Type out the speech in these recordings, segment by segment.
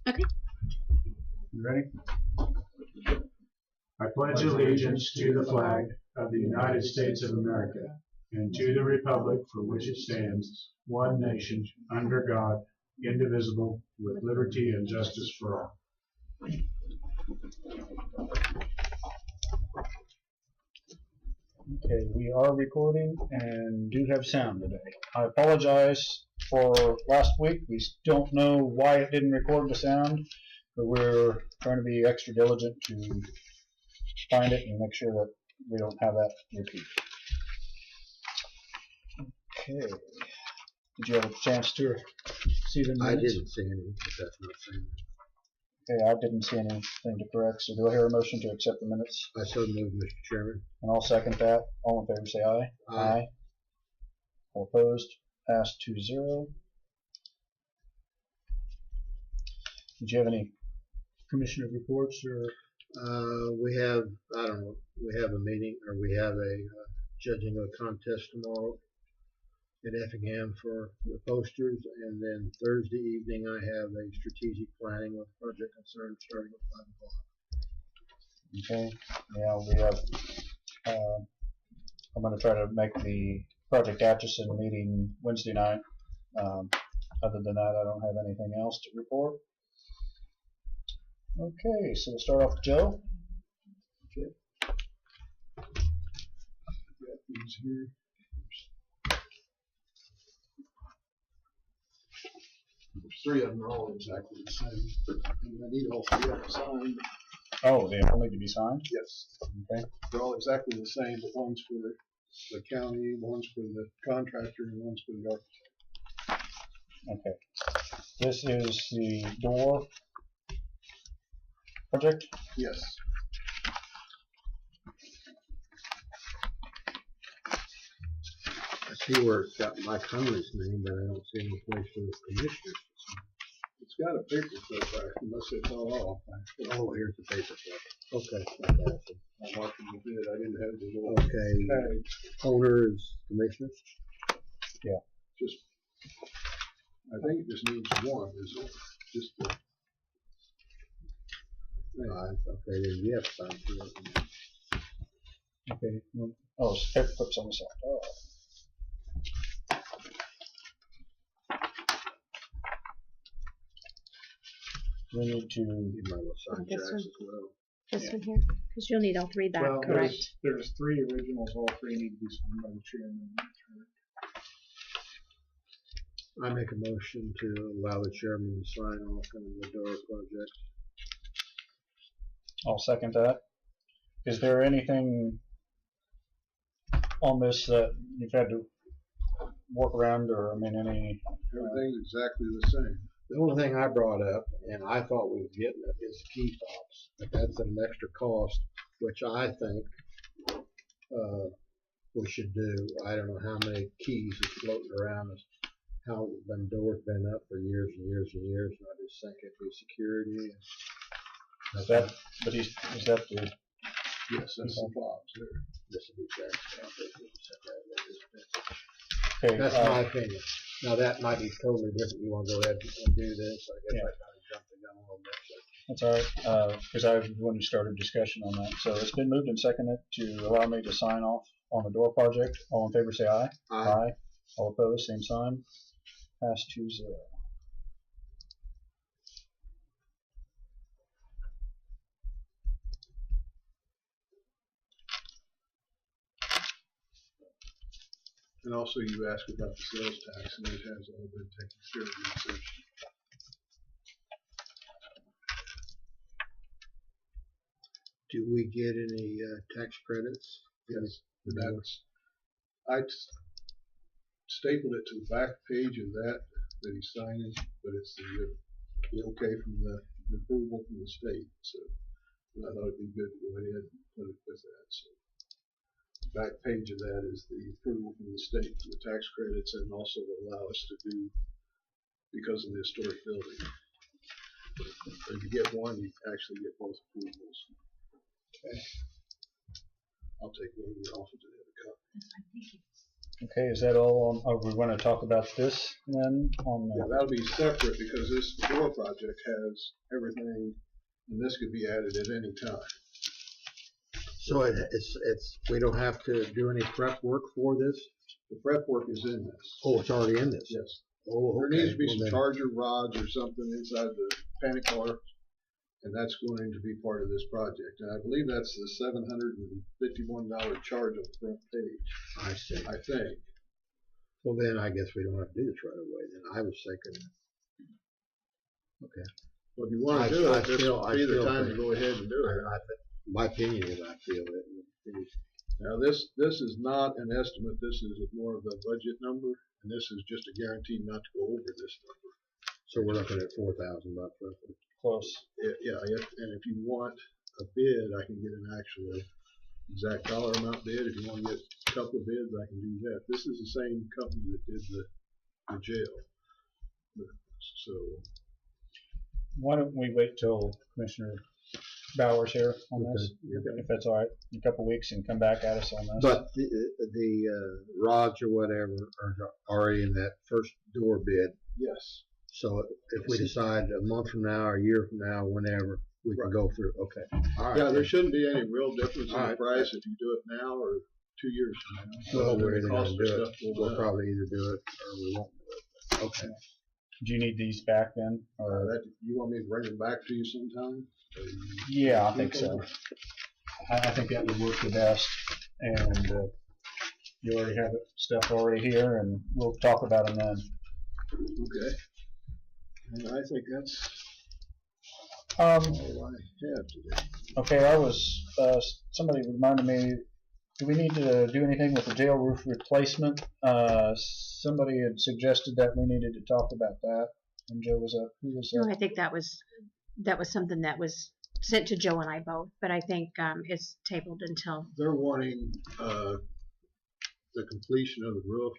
Okay. You ready? I pledge allegiance to the flag of the United States of America and to the republic for which it stands, one nation, under God, indivisible, with liberty and justice for all. Okay, we are recording and do have sound today. I apologize for last week. We don't know why it didn't record the sound, but we're trying to be extra diligent to find it and make sure that we don't have that repeat. Okay. Did you have a chance to see the minutes? I didn't see any, but that's not saying. Okay, I didn't see anything to correct, so do I hear a motion to accept the minutes? I so move, Mr. Chairman. And I'll second that. All in favor say aye. Aye. All opposed? Passed 2-0. Did you have any commissioner reports or? We have, I don't know, we have a meeting, or we have a judging of a contest tomorrow at Effingham for the posters, and then Thursday evening I have a strategic planning with project concern starting at 5 o'clock. Okay. Yeah, we have, I'm going to try to make the Project Atchison meeting Wednesday night. Other than that, I don't have anything else to report. Okay, so we'll start off with Joe. Okay. Got these here. There's three of them are all exactly the same. And I need all three of them signed. Oh, they all need to be signed? Yes. Okay. They're all exactly the same, but one's for the county, one's for the contractor, and one's for the architect. Okay. This is the door project? Yes. I see where it's got Mike Hunley's name, but I don't see any place for the commissioners. It's got a paper clip back, unless it fell off. Oh, here's the paper clip. Okay, that's awesome. I marked them a bit. I didn't have the little Okay, tag. owner is commissioners? Just, I think it just needs one, is it? Just the. Okay, then you have to sign for it. Okay. Oh, it's paper clips on the side. Oh. We need to. You might well sign This Jack's one? as well. This one here? Because you'll need all three back, Well, correct? there's three originals. All three need to be signed by the chairman. I make a motion to allow the chairman to sign off on the door project. I'll second that. Is there anything on this that you've had to work around, or I mean, any? Everything's exactly the same. The only thing I brought up, and I thought we was getting it, is key fobs. But that's an extra cost, which I think we should do. I don't know how many keys is floating around us. How them doors been up for years and years and years, and I just think it'd be security. Is that? But is that the? Yes, that's the fobs there. This would be Jack's. Okay. That's my opinion. Now that might be totally different. You want to go ahead and do this? I guess Yeah. I kind of jumped the gun a little bit. That's all right, because I when we started discussion on that. So it's been moved and seconded to allow me to sign off on the door project. All in favor say aye. Aye. All opposed, same sign. Pass 2-0. And also you asked about the sales tax, and it has all been taken care of. Do we get any tax credits? Yes, I stapled it to the back page of that he's signing, but it's the okay from the approval from the state. So I thought it'd be good to go ahead and put it with that. So the back page of that is the approval from the state for the tax credits, and also allow us to do because of the historic building. If you get one, you actually get both approvals. Okay. I'll take one of the office and have a copy. That's fine, thank you. Okay, is that all? Are we going to talk about this then? Yeah, that'll be separate because this door project has everything, and this could be added at any time. So it's we don't have to do any prep work for this? The prep work is in this. Oh, it's already in this? Yes. Oh, There okay. needs to be Well, some then- charger rods or something inside the panic car, and that's going to be part of this project. And I believe that's the $751 charge on the front page, I see. I think. Well, then I guess we don't have to do this right away. Then I was thinking. Okay. Well, if you want I- to do I it, this feel- would I be the feel time to that- go ahead and do it. My opinion is I feel it. Now, this is not an estimate. This is more of a budget number, and this is just a guarantee not to go over this number. So we're looking at $4,000 roughly. Close. Yeah, and if you want a bid, I can get an actual exact dollar amount bid. If you want to get a couple of bids, I can do that. This is the same company that did the jail. So, Why don't we wait till Commissioner Bowers here on this, Okay. if that's all right, in a couple of weeks, and come back at us on this. But the rods or whatever are already in that first door bid. yes. So if we decide a month from now or a year from now, whenever, we can go through. Okay. All right. Yeah, there shouldn't be any real difference in All the right. price if you do it now or 2 years from now. Well, Other we're than either the going cost to of do it. stuff will go We'll up. probably either do it or we won't do it. Okay. Do you need these back then? Or You want me to bring them back to you sometime? yeah, I think so. I think that would work the best. And you already have stuff already here, and we'll talk about them then. Okay. And I think that's Um, all I have today. okay, I was somebody reminded me. Do we need to do anything with the jail roof replacement? Somebody had suggested that we needed to talk about that. And Joe was up. Who was No, that? I think that was something that was sent to Joe and I both, but I think it's tabled until. They're wanting the completion of the roof,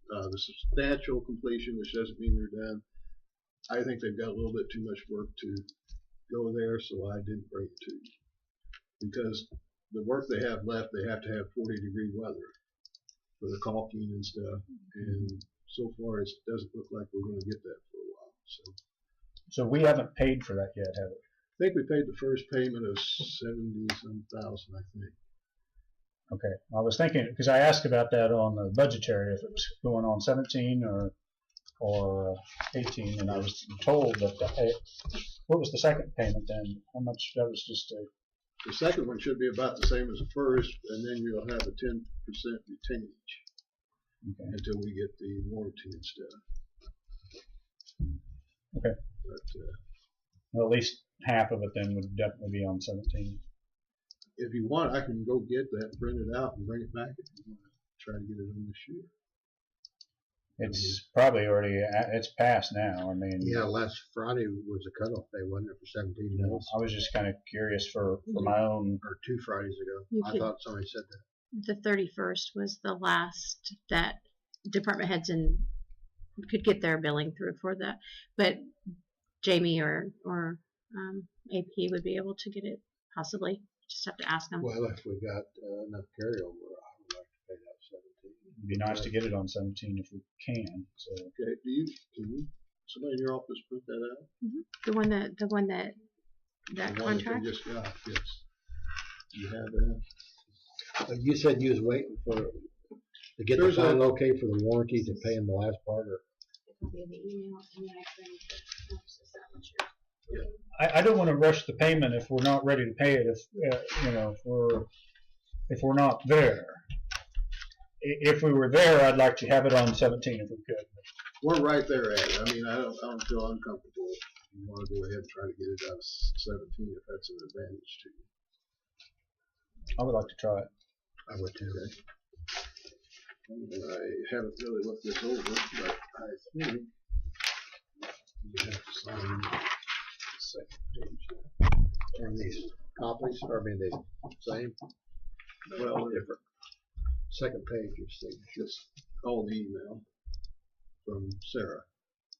the substantial completion, which doesn't mean they're done. I think they've got a little bit too much work to go there, so I didn't bring it to you. Because the work they have left, they have to have 40-degree weather for the caulking and stuff. And so far, it doesn't look like we're going to get that for a while. So So we haven't paid for that yet, have we? I think we paid the first payment of $70-some thousand, I think. Okay. I was thinking, because I asked about that on the budgetary, if it was going on 17 or 18, and I was told that what was the second payment then? How much? That was just a. The second one should be about the same as the first, and then you'll have a 10% retainage Okay. until we get the warranty and stuff. Okay. But Well, at least half of it then would definitely be on 17. if you want, I can go get that, print it out, and bring it back if you want to try to get it on this year. It's probably already, it's past now. I mean, Yeah, last Friday was the cutoff day, wasn't it, for 17 days? I was just kind of curious for my own. Or 2 Fridays ago. You I could- thought somebody said that. The 31st was the last that department heads and could get their billing through for that. But Jamie or AP would be able to get it possibly. Just have to ask them. Well, if we got enough carryover, I would like to pay that 17. It'd be nice to get it on 17 if we can. So Okay, can you, somebody in your office print that out? The one that The one that contract. they just got, yes. Do you have that? You said you was waiting for to get There's the final a- okay for the warranty to pay him the last part, or I don't want to rush the payment if we're not ready to pay it. If we're not there. If we were there, I'd like to have it on 17 if we could. We're right there at it. I mean, I don't feel uncomfortable. You want to go ahead and try to get it out of 17 if that's an advantage to you. I would like to try it. I would too. And I haven't really looked this over, but I think you have to sign the second page there. And these copies, or I mean, the same, Well, different. Second page is signature. just call the email from Sarah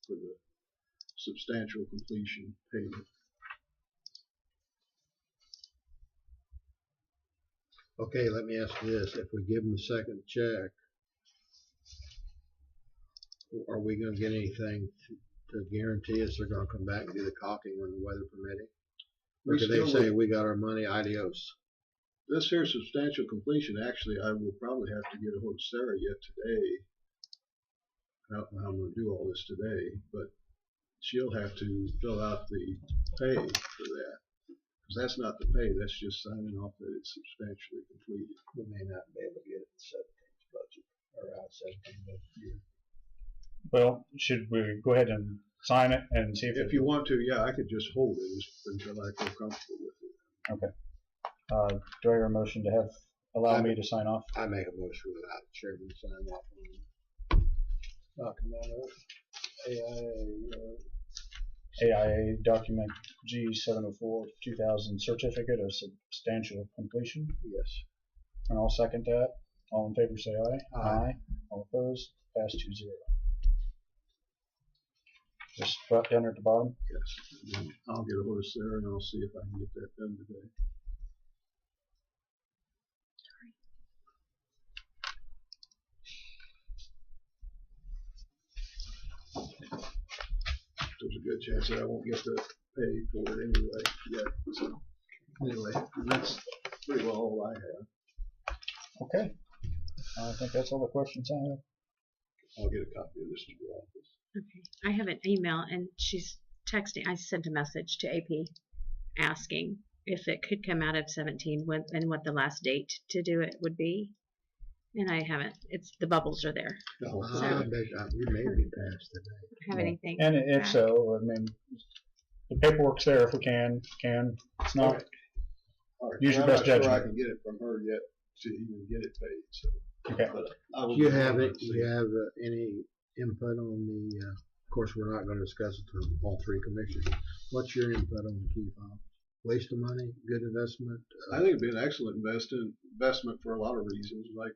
for the substantial completion payment. Okay, let me ask you this: if we give him the second check, Are we gonna get anything to guarantee us they're gonna come back and do the caulking when the weather permitting? Or do they say we got our money, adios? This here substantial completion, actually, I will probably have to get a hold of Sarah yet today. I don't know how I'm gonna do all this today, but she'll have to fill out the pay for that. Because that's not the pay, that's just signing off that it's substantially completed. We may not be able to get it in 17's budget, or out 17 budget year. Well, should we go ahead and sign it and see If you want to, yeah, I could just hold it until I feel comfortable with it. Okay. Do I hear a motion to allow me to sign off? I make a motion without the chairman sign off on document AIA document G704 2000 certificate of substantial completion. Yes. And I'll second that. All in favor say aye. Aye. All opposed? Pass 2-0. Just drop down at the bottom. Yes. And I'll get a hold of Sarah and I'll see if I can get that done today. There's a good chance that I won't get the pay for it anyway yet. So anyway, that's pretty well all I have. Okay. I think that's all the questions I have. I'll get a copy of this to your office. Okay. I have an email and she's texting. I sent a message to AP asking if it could come out of 17 and what the last date to do it would be. And I haven't. It's the bubbles are there. No, I bet we may be passed today. I don't have anything. And if back. so, I mean, the paperwork's there if we can. It's not. Okay. All right. Use your I'm best not sure I judgment. can get it from her yet to even get it paid. So. Okay. But I will Do you get have on it? and Do see. you have any input on the? Of course, we're not going to discuss it to all three commissioners. What's your input on the key fob? Waste of money? Good investment? I think it'd be an excellent investment for a lot of reasons. Like,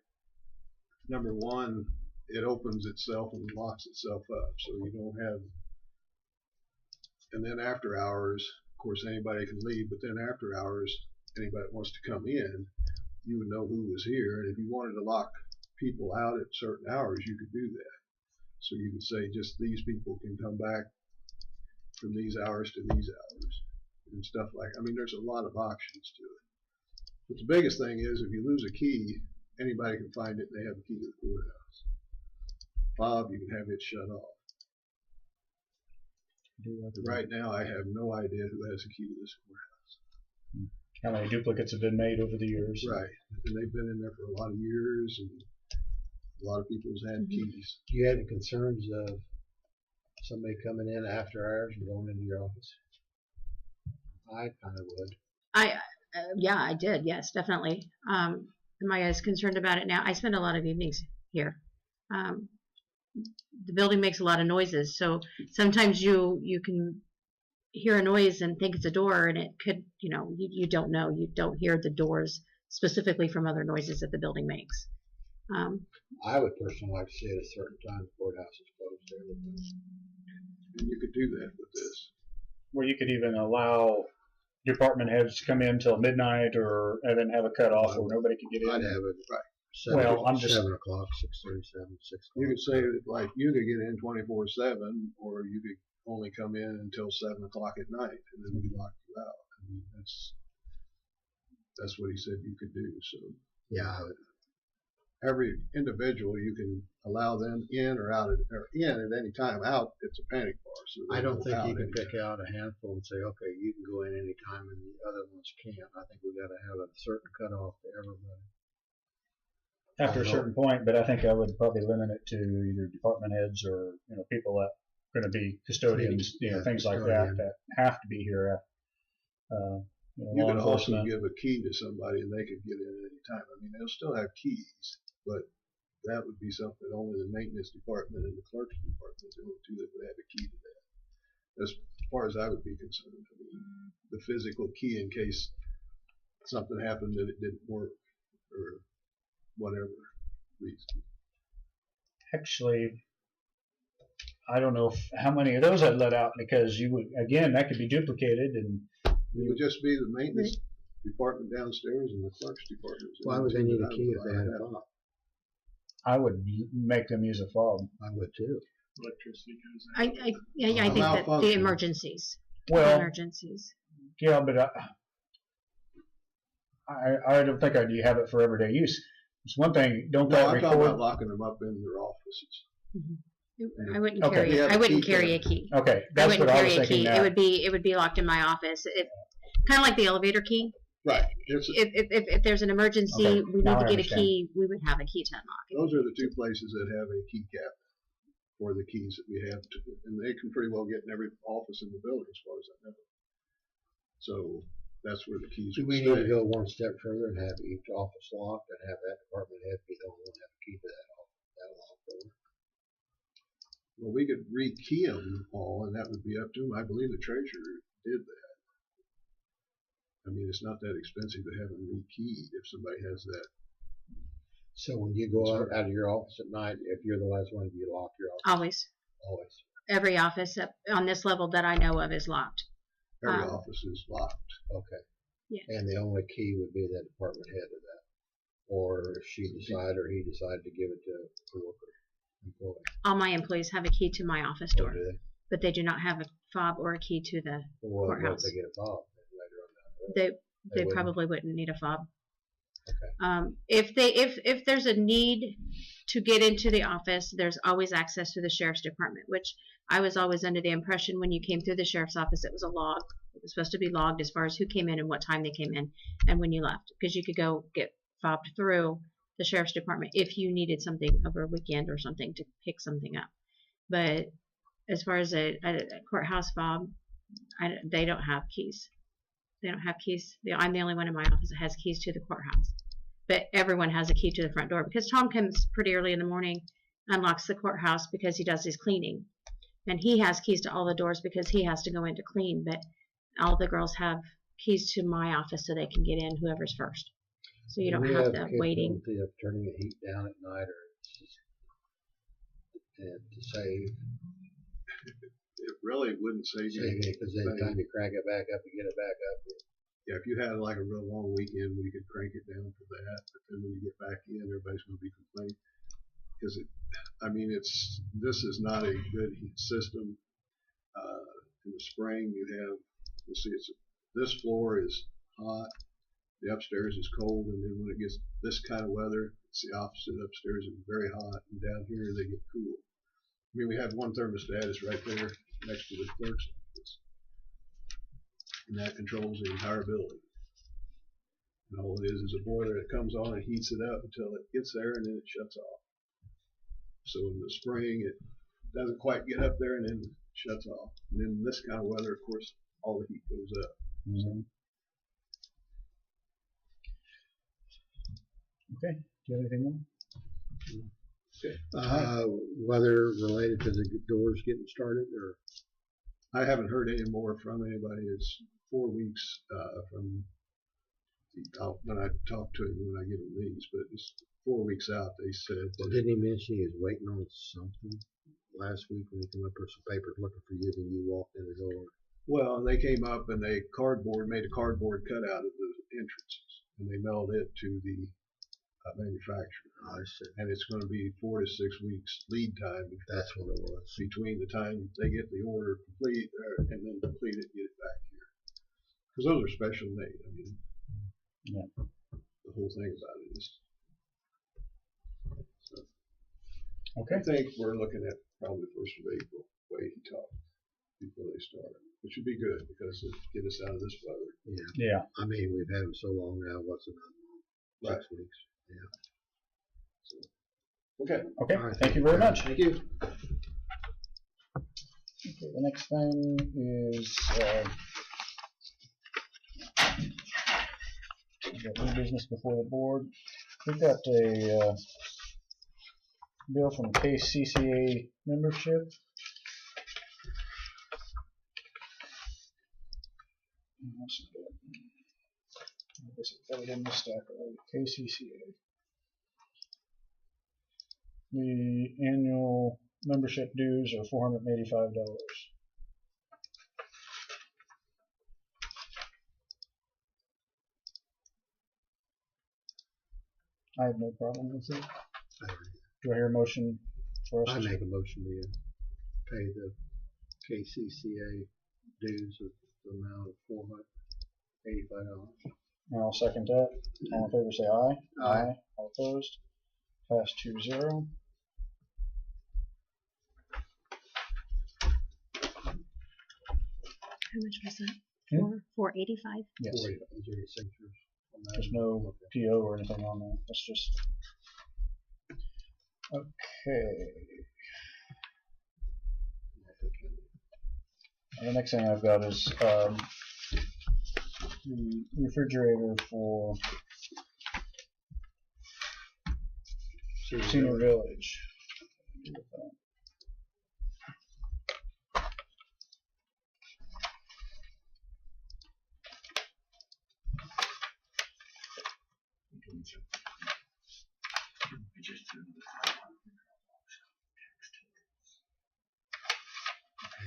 number one, it opens itself and locks itself up, so you don't have. And then after hours, of course, anybody can leave. But then after hours, anybody that wants to come in, you would know who was here. And if you wanted to lock people out at certain hours, you could do that. So you could say just these people can come back from these hours to these hours and stuff like. I mean, there's a lot of options to it. But the biggest thing is if you lose a key, anybody can find it and they have a key to the courthouse. Bob, you can have it shut off. Right now, I have no idea who has a key to this courthouse. How many duplicates have been made over the years? Right. And they've been in there for a lot of years, and a lot of people's had keys. Do you have any concerns of somebody coming in after hours and going into your office? I kind of would. Yeah, I did. Yes, definitely. Am I as concerned about it now? I spend a lot of evenings here. The building makes a lot of noises, so sometimes you can hear a noise and think it's a door, and it could, you don't know. You don't hear the doors specifically from other noises that the building makes. I would personally like to see it at a certain time the courthouse is closed to everybody. And you could do that with this. Where you could even allow department heads to come in till midnight, and then have a cutoff where nobody could get in. I'd have it Right. 7 o'clock, 6:37, 6 o'clock. You could say that, like, you could get in 24/7, or you could only come in until 7 o'clock at night, and then we lock you out. I mean, that's what he said you could do. So Yeah, I would. every individual, you can allow them in or out, or in at any time. Out, it's a panic bar. So I don't think out you can anytime. pick out a handful and say, okay, you can go in any time and the other ones can't. I think we got to have a certain cutoff to everybody. After a certain point, but I think I would probably limit it to either department heads or people that are going to be custodians, things like that have to be here. You law could also enforcement. give a key to somebody and they could get in at any time. I mean, they'll still have keys, but that would be something only the maintenance department and the clerk's department, the only two that would have a key to that. As far as I would be concerned, I mean, the physical key in case something happened that it didn't work or whatever reason. Actually, I don't know how many of those I'd let out, because that could be duplicated, and It would just be the maintenance department downstairs and the clerk's department. Why would they need a key if they had a fob? I would make them use a fob. I would too. electricity goes out. I think that the Malfunction. emergencies. Well, Emergencies. yeah, but I don't think you have it for everyday use. It's one thing. Don't No, that I'm talking about record? locking them up in their offices. I wouldn't Okay. carry. You have I a wouldn't key carry a card. key. Okay, I that's wouldn't what I carry was a key. thinking. Now. It would be locked in my office. Kind of like the elevator key. Right. If there's an emergency, Okay, we now need I to get a understand. key. We would have a key to unlock it. Those are the two places that have a key cap for the keys that we have, and they can pretty well get in every office in the building, as far as I know. So that's where the keys Do would we need to stay. go one step further and have each office locked and have that department head be the only one to have a key to that lock door? Well, we could rekey them all, and that would be up to them. I believe the treasurer did that. I mean, it's not that expensive to have them rekeyed if somebody has that. So when you go out of your office at night, if you're the last one, do you lock your office? Always, Always. every office on this level that I know of is locked. Every office is locked. Okay. Yeah. And the only key would be that department head of that. Or if she decided or he decided to give it to a worker, employee. All my employees have a key to my office door, Or do they? but they do not have a fob or a key to the Or what if courthouse. they get a fob later on down the road? They wouldn't. probably wouldn't need a fob. Okay. If there's a need to get into the office, there's always access to the sheriff's department, which I was always under the impression when you came through the sheriff's office, it was a log. It was supposed to be logged as far as who came in and what time they came in and when you left, because you could go get fobbed through the sheriff's department if you needed something over a weekend or something to pick something up. But as far as a courthouse fob, they don't have keys. They don't have keys. I'm the only one in my office that has keys to the courthouse. But everyone has a key to the front door because Tom comes pretty early in the morning, unlocks the courthouse because he does his cleaning. And he has keys to all the doors because he has to go in to clean. But all the girls have keys to my office so they can get in whoever's first. So you don't Do we have the the waiting. capability of turning the heat down at night or to save It really wouldn't save you. it because every time you crank it back up, you get it back up. Yeah, if you had like a real long weekend, we could crank it down for that. But then when you get back in, everybody's going to be complaining because this is not a good heat system. In the spring, this floor is hot, the upstairs is cold, and then when it gets this kind of weather, it's the opposite. Upstairs is very hot, and down here they get cool. I mean, we have one thermostat is right there next to the clerk's office, and that controls the entire building. And all it is a boiler that comes on and heats it up until it gets there, and then it shuts off. So in the spring, it doesn't quite get up there, and then it shuts off. And then in this kind of weather, of course, all the heat goes up. Mm-hmm. Okay. Do you have anything more? Weather related to the doors getting started or? I haven't heard any more from anybody. It's 4 weeks from when I talk to him, when I give him these, but it's 4 weeks out. They said. Well, didn't he mention he was waiting on something last week when he came up with some papers looking for you, then you walked in the door? Well, they came up and they made a cardboard cutout of the entrances, and they mailed it to the manufacturer. I see. And it's going to be 4 to 6 weeks lead time. That's what it was. Between the time they get the order complete and then complete it, get it back here. Because those are special made. I mean, Yeah. The whole thing about it is. So, Okay. I think we're looking at probably the 1st of April, the way he talked, before they start. Which would be good because it'd get us out of this weather. Yeah. Yeah. I mean, we've had them so long now. What's it? 6 weeks. Yeah. So, okay. Okay. All right. Thank you very much. Thank you. Okay, the next thing is we've got new business before the board. We've got a bill from K.S.A. membership. I guess I got it in the stack already. K.S.A. The annual membership dues are $485. I have no problem with it. Do I hear a motion for us? I make a motion to pay the K.S.A. dues of the amount of $485. And I'll second that. All in favor say aye. Aye. All opposed? Passed 2-0. How much was that? Hmm? $485. Yes. Is there any signatures on that? There's no PO or anything on that. That's just. Okay. And the next thing I've got is the refrigerator for Senior Village.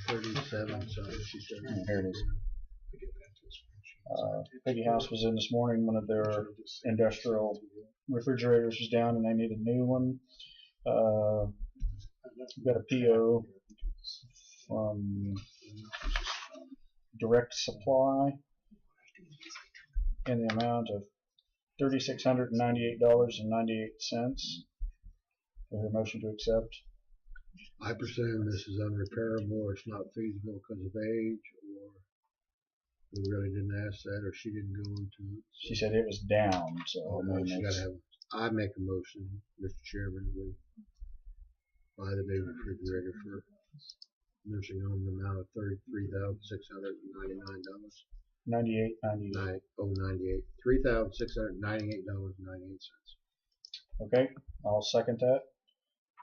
$37 something. She said. Here it is. Piggy House was in this morning. One of their industrial refrigerators was down and they need a new one. We got a PO from Direct Supply in the amount of $3,698.98. Is there a motion to accept? I presume this is unrepairable or it's not feasible because of age, or we really didn't ask that, or she didn't go into it. She said it was down, so I mean, She it's- gotta have. I make a motion, Mr. Chairman, we buy the new refrigerator for nursing home in the amount of $33,699. 98.98. $98. $3,698.98. Okay, I'll second that.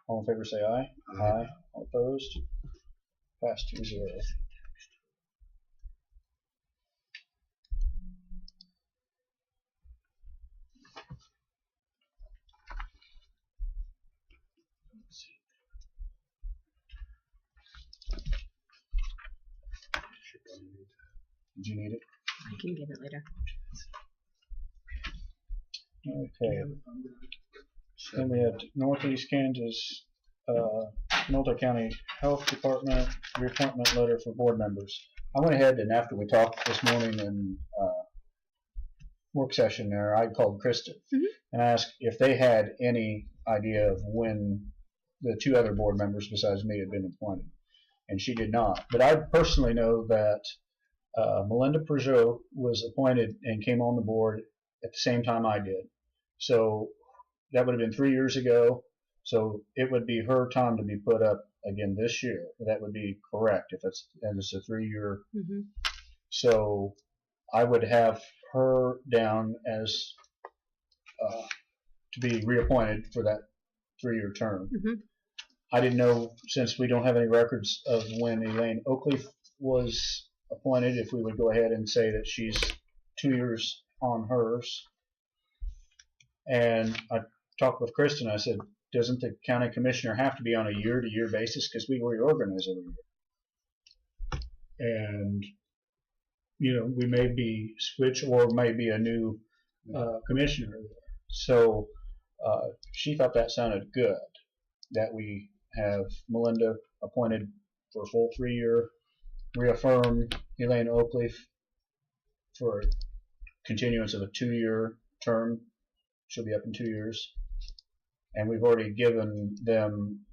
All in favor say aye. Aye. All opposed? Passed 2-0. Did you need it? I can get it later. Okay. Then we had Northeast Kansas, Multi-County Health Department reappointment letter for board members. I went ahead and after we talked this morning in work session there, I called Kristen and asked if they had any idea of when the two other board members besides me had been appointed. And she did not. But I personally know that Melinda Peugeot was appointed and came on the board at the same time I did. So that would have been 3 years ago. So it would be her time to be put up again this year. That would be correct if it's, and it's a 3-year. So I would have her down as to be reappointed for that 3-year term. I didn't know, since we don't have any records of when Elaine Oakley was appointed, if we would go ahead and say that she's 2 years on hers. And I talked with Kristen. I said, doesn't the county commissioner have to be on a year-to-year basis because we reorganize every year? And you know, we may be switch or may be a new commissioner. So she thought that sounded good, that we have Melinda appointed for a full 3-year, reaffirm Elaine Oakley for continuance of a 2-year term. She'll be up in 2 years. And we've already given them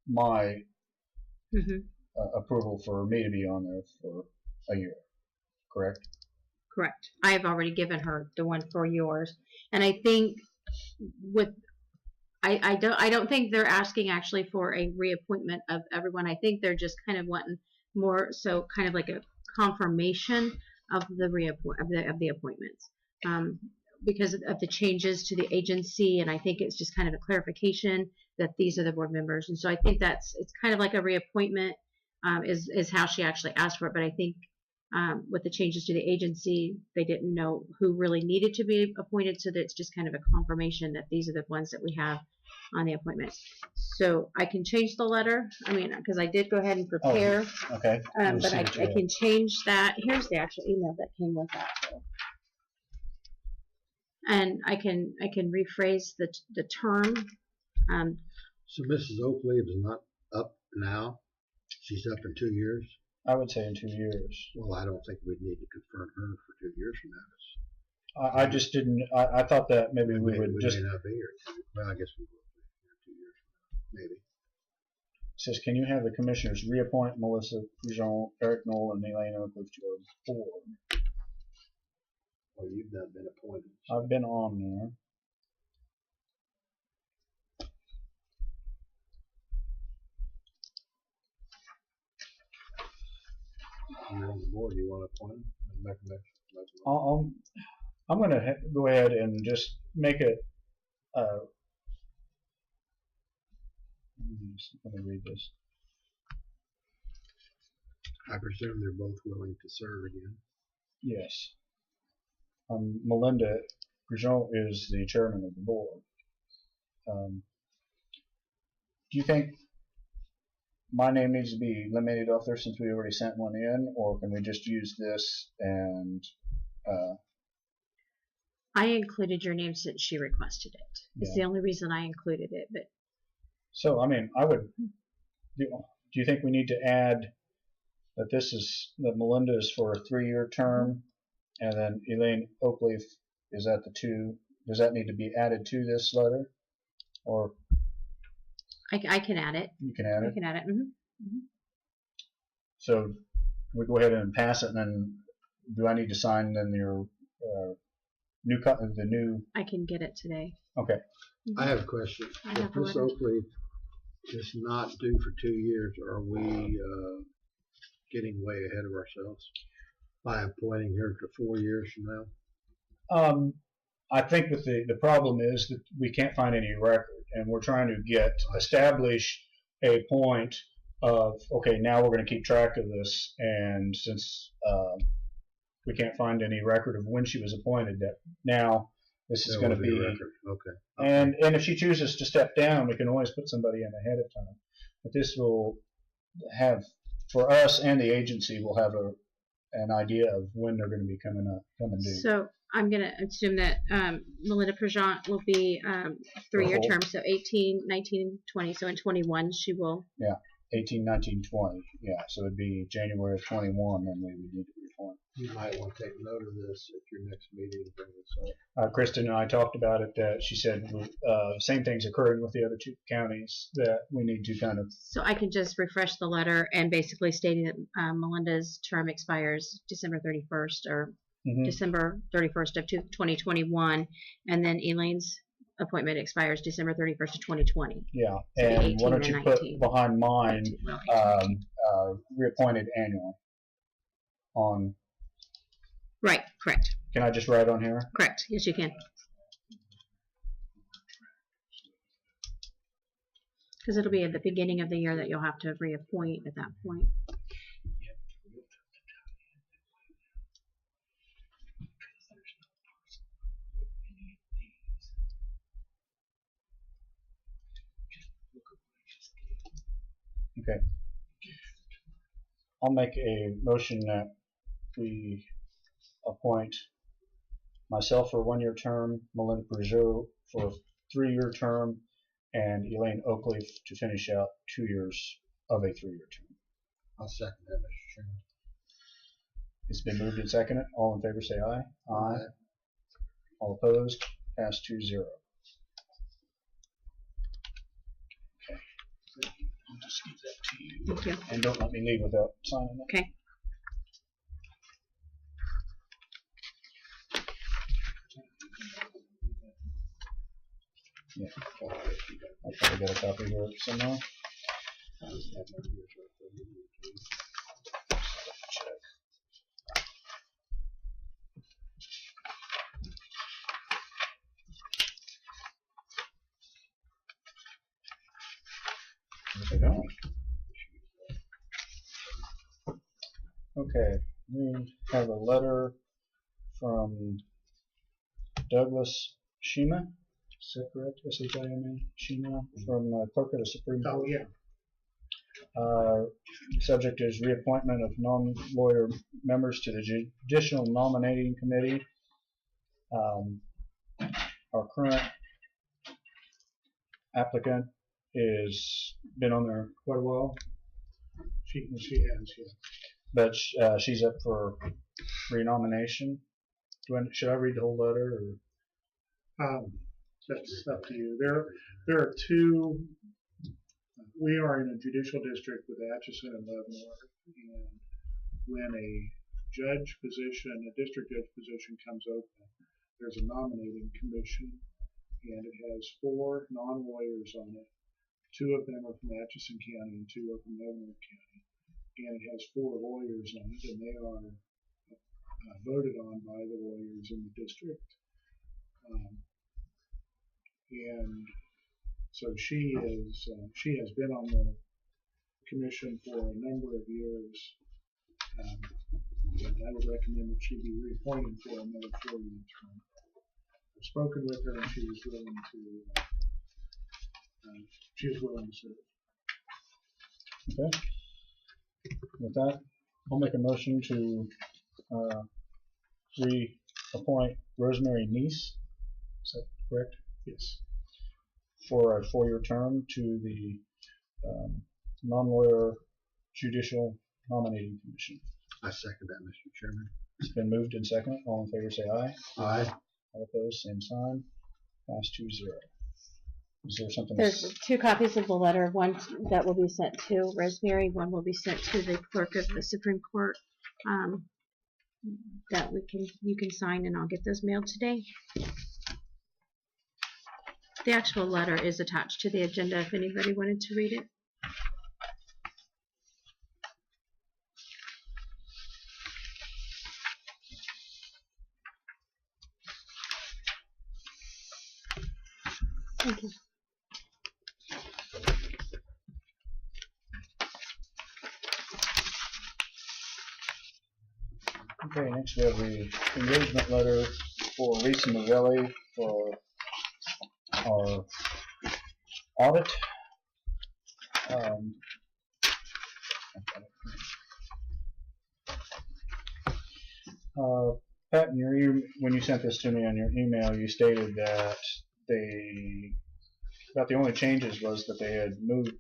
my approval for me to be on there for a year. Correct? Correct. I have already given her the one for yours. And I think with I don't think they're asking actually for a reappointment of everyone. I think they're just kind of wanting more so kind of like a confirmation of the appointments. Because of the changes to the agency, and I think it's just kind of a clarification that these are the board members. And so I think it's kind of like a reappointment is how she actually asked for it. But I think with the changes to the agency, they didn't know who really needed to be appointed, so that it's just kind of a confirmation that these are the ones that we have on the appointments. So I can change the letter. I mean, because I did go ahead and prepare. Oh, okay. But I can change that. Here's the actual email that came with that. So. And I can rephrase the term. So Mrs. Oakley is not up now? She's up in 2 years. I would say in 2 years. Well, I don't think we'd need to confront her for 2 years from now. I just didn't. I thought that maybe we would We just. may not be here. Well, I guess we will be here 2 years from now, maybe. Says, can you have the commissioners reappoint Melissa Jean, Eric Knoll, and Elaine Oakley to our board? Well, you've not been appointed. I've been on there. You're on the board. You want to appoint him and make a motion? I'm going to go ahead and just make it. Let me read this. I presume they're both willing to serve again. Yes. Melinda Grignon is the chairman of the board. Do you think my name needs to be eliminated off there since we already sent one in, or can we just use this and? I included your name since she requested it. It's the only reason I included it. But so I mean, I would. Do you think we need to add that that Melinda is for a 3-year term, and then Elaine Oakley is at the 2? Does that need to be added to this letter, or? I can add it. You can add it. I can add it. So we go ahead and pass it, and then do I need to sign then your the new? I can get it today. Okay. I have a question. If Miss Oakley is not due for 2 years, are we getting way ahead of ourselves by appointing her to 4 years from now? I think with the problem is that we can't find any record, and we're trying to establish a point of, okay, now we're going to keep track of this, and since we can't find any record of when she was appointed, that now this is going to be okay. And if she chooses to step down, we can always put somebody in ahead of time. But this will have, for us and the agency, will have an idea of when they're going to be coming due. So I'm going to assume that Melinda Prigent will be a 3-year term, so 18, 19, 20. So in 21 she will. Yeah, 18, 19, 20. Yeah, so it'd be January of 21, then we would need to reform. You might want to take note of this at your next meeting and bring this up. Kristen and I talked about it. That she said same things occurring with the other 2 counties that we need to kind of. So I can just refresh the letter and basically stating that Melinda's term expires December 31st or December 31st of 2021, and then Elaine's appointment expires December 31st of 2020. Yeah, so and why don't you put behind mine reappointed annually on. Right, correct. Can I just write on here? Correct, yes you can. Because it'll be at the beginning of the year that you'll have to reappoint at that point. Okay. I'll make a motion that we appoint myself for a 1-year term, Melinda Prigent for a 3-year term, and Elaine Oakley to finish out 2 years of a 3-year term. I'll second that, Mr. Chairman. It's been moved and seconded. All in favor say aye. Aye. All opposed? Pass 2-0. Okay. I'll just give that to you. Thank you. And don't let me leave without signing it. Okay. Yeah. I probably got a copy here somewhere. Check. If I don't. Okay, we have a letter from Douglas Shima. Is that correct? S-H-I-M-A? Shima from Clerk of the Supreme Court. Oh, yeah. Subject is reappointment of non-lawyer members to the Judicial Nominating Committee. Our current applicant is been on there quite a while. She has, yeah. But she's up for renomination. Should I read the whole letter? Or? That's up to you. There are two. We are in a judicial district with Atchison and Leavenworth, and when a judge position, a district judge position comes open, there's a nominating commission, and it has 4 non-lawyers on it. 2 of them are from Atchison County and 2 are from Leavenworth County. And it has 4 lawyers on it, and they are voted on by the lawyers in the district. And so she has been on the commission for a number of years. And I would recommend that she be reappointed for another 4-year term. I've spoken with her, and she is willing to serve. Okay. With that, I'll make a motion to reappoint Rosemary Neese. Is that correct? Yes. For a 4-year term to the non-lawyer judicial nominating commission. I second that, Mr. Chairman. It's been moved and seconded. All in favor say aye. Aye. All opposed, same sign. Pass 2-0. Is there something? There's 2 copies of the letter. One that will be sent to Rosemary. One will be sent to the clerk of the Supreme Court. That you can sign, and I'll get those mailed today. The actual letter is attached to the agenda if anybody wanted to read it. Thank you. Okay, next we have the engagement letter for Lisa Novelli for our audit. Pat, when you sent this to me on your email, you stated that the only changes was that they had moved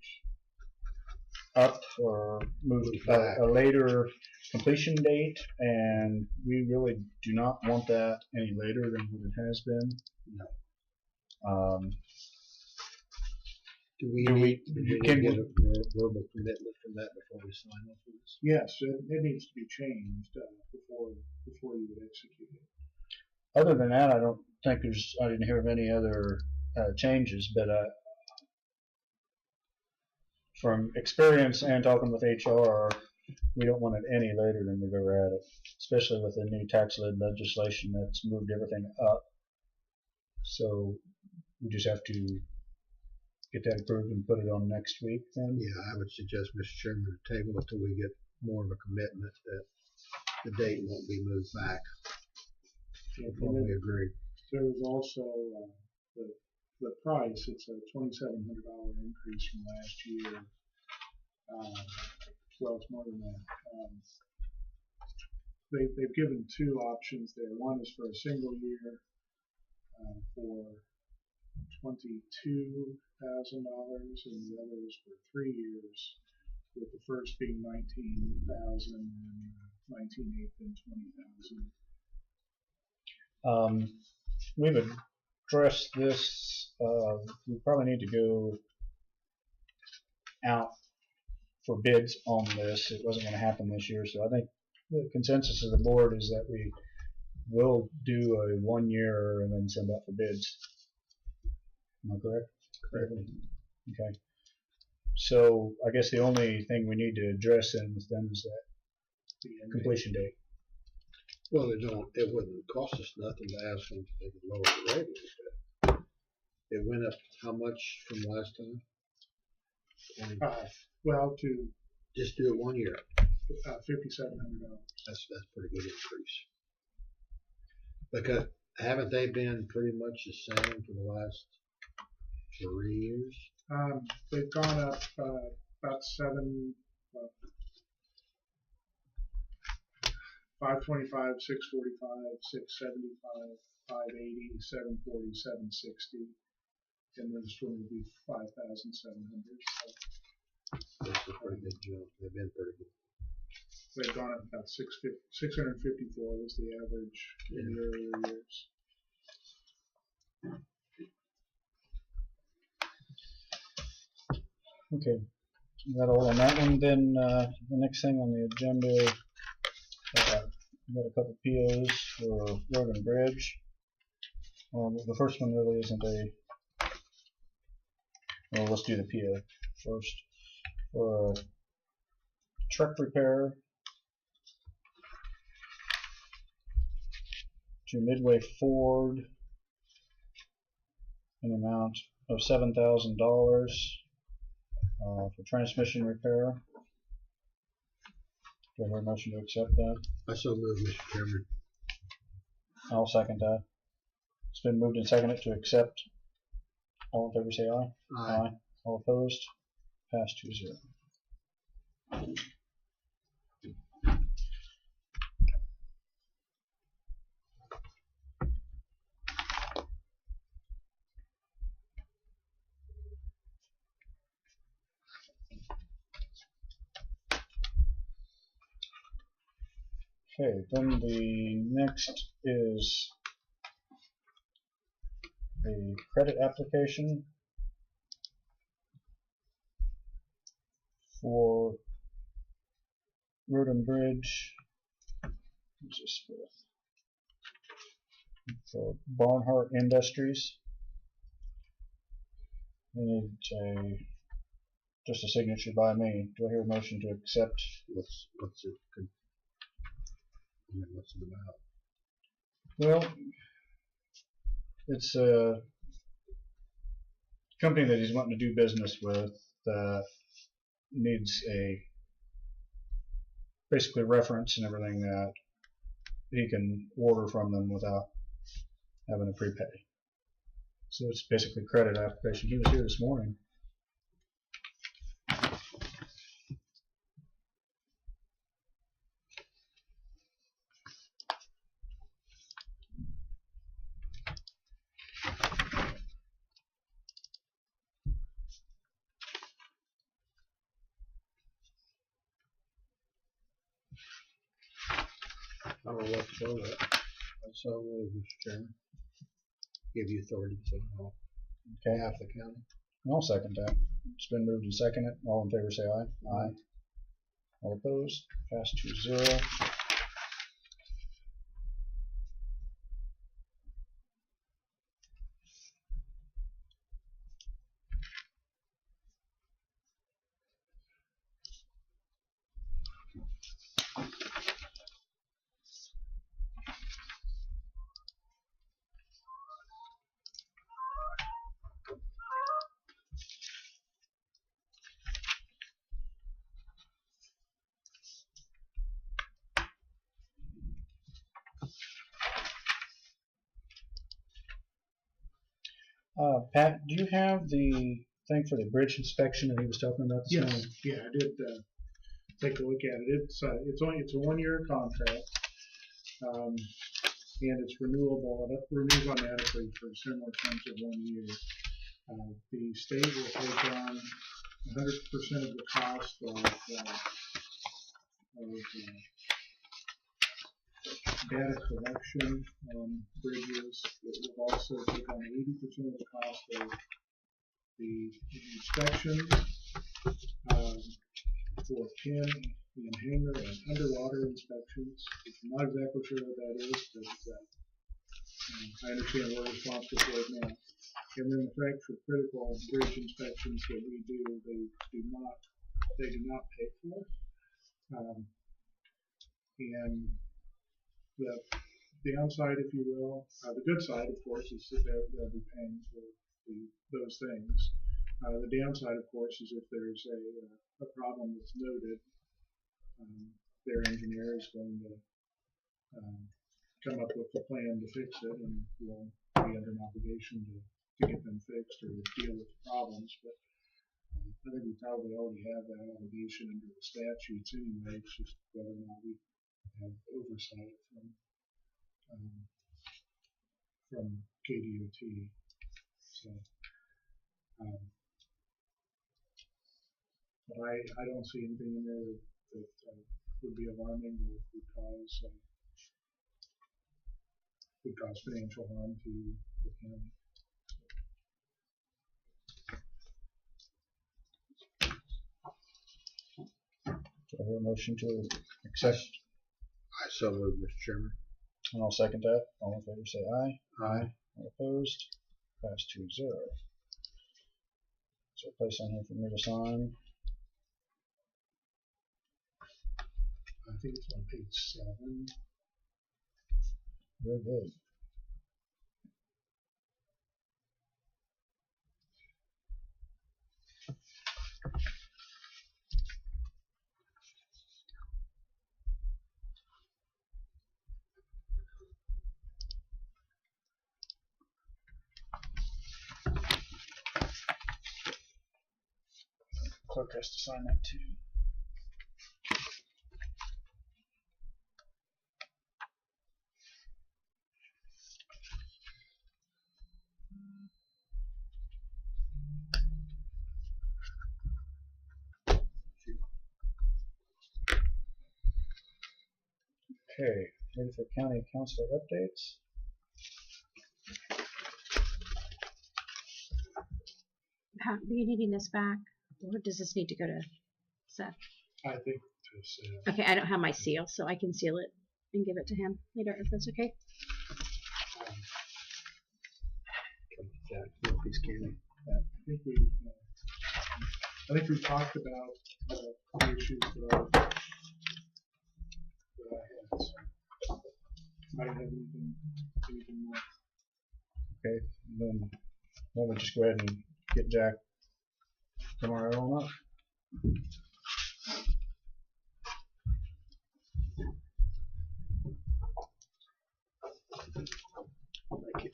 up or moved a later completion date, and we really do not want that any later than what it has been. No. Do we get a verbal commitment from that before we sign off on this? Yes, it needs to be changed before you would execute it. Other than that, I don't think I didn't hear of any other changes, but from experience and talking with HR, we don't want it any later than we've ever had it, especially with the new tax lid legislation that's moved everything up. So we just have to get that approved and put it on next week then? Yeah, I would suggest, Mr. Chairman, to table it until we get more of a commitment that the date won't be moved back. We agree. There was also the price. It's a $2,700 increase from last year. Well, it's more than that. They've given 2 options there. One is for a single year for $22,000, and the other is for 3 years, with the first being $19,000 and $19,800 and $20,000. We've addressed this. We probably need to go out for bids on this. It wasn't going to happen this year, so I think the consensus of the board is that we will do a 1 year and then send out for bids. Am I correct? Correct. Okay. So I guess the only thing we need to address then with them is that completion date. Well, it wouldn't cost us nothing to ask them if they could lower the rate a little bit. It went up how much from last time? Well, to just do it 1 year. $5,700. That's pretty good increase. Because haven't they been pretty much the same for the last 3 years? They've gone up about 525, 645, 675, 580, 740, 760, and then this one would be 5,700. So That's a pretty good jump. They've been pretty good. They've gone up about 654 was the average in the earlier years. Okay, got all on that one. Then the next thing on the agenda, we got a couple POs for road and bridge. The first one really isn't a. Well, let's do the PO first. For a truck repair to Midway Ford, an amount of $7,000 for transmission repair. Do I hear a motion to accept that? I so move, Mr. Chairman. I'll second that. It's been moved and seconded to accept. All in favor say aye. Aye. All opposed? Passed 2-0. Okay, then the next is a credit application for Road and Bridge. Who's this with? For Barnhart Industries. We need just a signature by me. Do I hear a motion to accept? What's it? What's it about? Well, it's a company that he's wanting to do business with that needs a basically reference and everything that he can order from them without having to prepay. So it's basically credit application. He was here this morning. I don't know what to show that. I so move, Mr. Chairman. Give you authority to on behalf of the county. I'll second that. It's been moved and seconded. All in favor say aye. Aye. All opposed? Passed 2-0. Pat, do you have the thing for the bridge inspection that he was talking about this morning? Yeah, I did take a look at it. It's a 1-year contract, and it's renewable. It renews automatically for similar terms of 1 year. The state will take on 100% of the cost of data collection on bridges. It will also take on 80% of the cost of the inspections for pin and hanger and underwater inspections. I'm not exactly sure what that is, but I understand we're responsible for it now. And then the fracture critical bridge inspections that we do, they do not pay for. And the downside, if you will, the good side, of course, is that they'll be paying for those things. The downside, of course, is if there's a problem that's noted, their engineer is going to come up with a plan to fix it, and we'll be under an obligation to get them fixed or deal with the problems. But I think we probably already have that obligation under the statutes anyway. It's just whether or not we have oversight from KDOT. So But I don't see anything in there that would be alarming or would cause financial harm to the county. Do I hear a motion to accept? I so move, Mr. Chairman. And I'll second that. All in favor say aye. Aye. All opposed? Passed 2-0. Is there a place on here for me to sign? I think it's on page 7. Very good. Clerk has to sign that too. Okay, ready for county councilor updates? Are you needing this back, or does this need to go to Seth? I think to Seth. Okay, I don't have my seal, so I can seal it and give it to him later if that's okay. Northeast County. I think we talked about the issues that I had. So I don't have anything more. Okay, then we'll just go ahead and get Jack tomorrow on up. Thank you.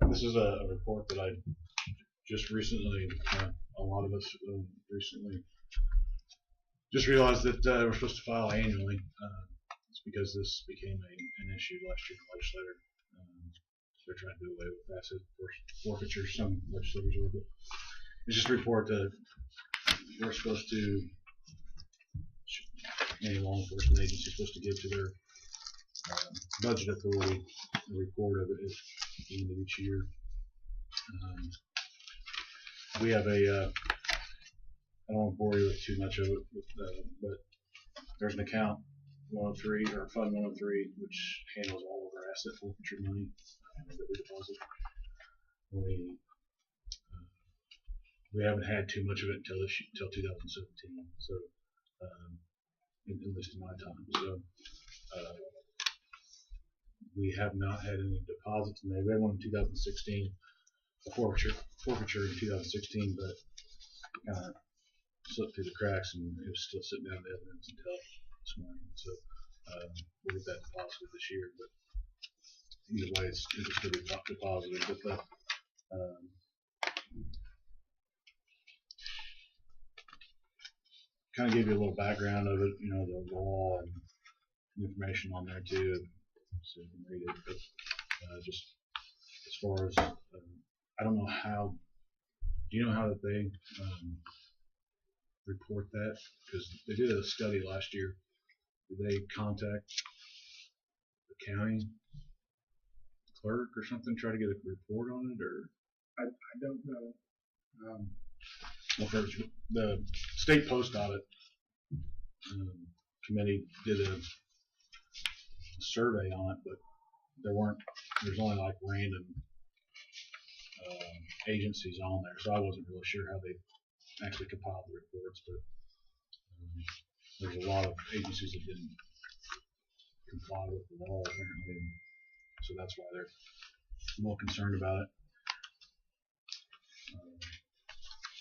This is a report that I just recently, a lot of us recently just realized that we're supposed to file annually. It's because this became an issue last year in the legislature. They're trying to do away with asset forfeiture, some legislators are, but it's just a report that we're supposed to, any law enforcement agency is supposed to give to their budget authority a report of it at the end of each year. We have a, I don't want to bore you with too much of it, but there's an account 103 or Fund 103 which handles all of our asset forfeiture money that we deposit. We haven't had too much of it until 2017. So, at least in my time. So, we have not had any deposits made. We had one in 2016, a forfeiture in 2016, but kind of slipped through the cracks, and it was still sitting down in evidence until this morning. So we'll get that deposited this year. But either way, it's going to be deposited. But the kind of give you a little background of it, you know, the law and information on there too, so you can read it. But just as far as I don't know how. Do you know how that they report that? Because they did a study last year. Did they contact the county clerk or something, try to get a report on it, or? I don't know. Well, first, the state post audit committee did a survey on it, but there's only like random agencies on there, so I wasn't really sure how they actually compiled the reports, but there's a lot of agencies that didn't comply with the law apparently, and so that's why they're more concerned about it.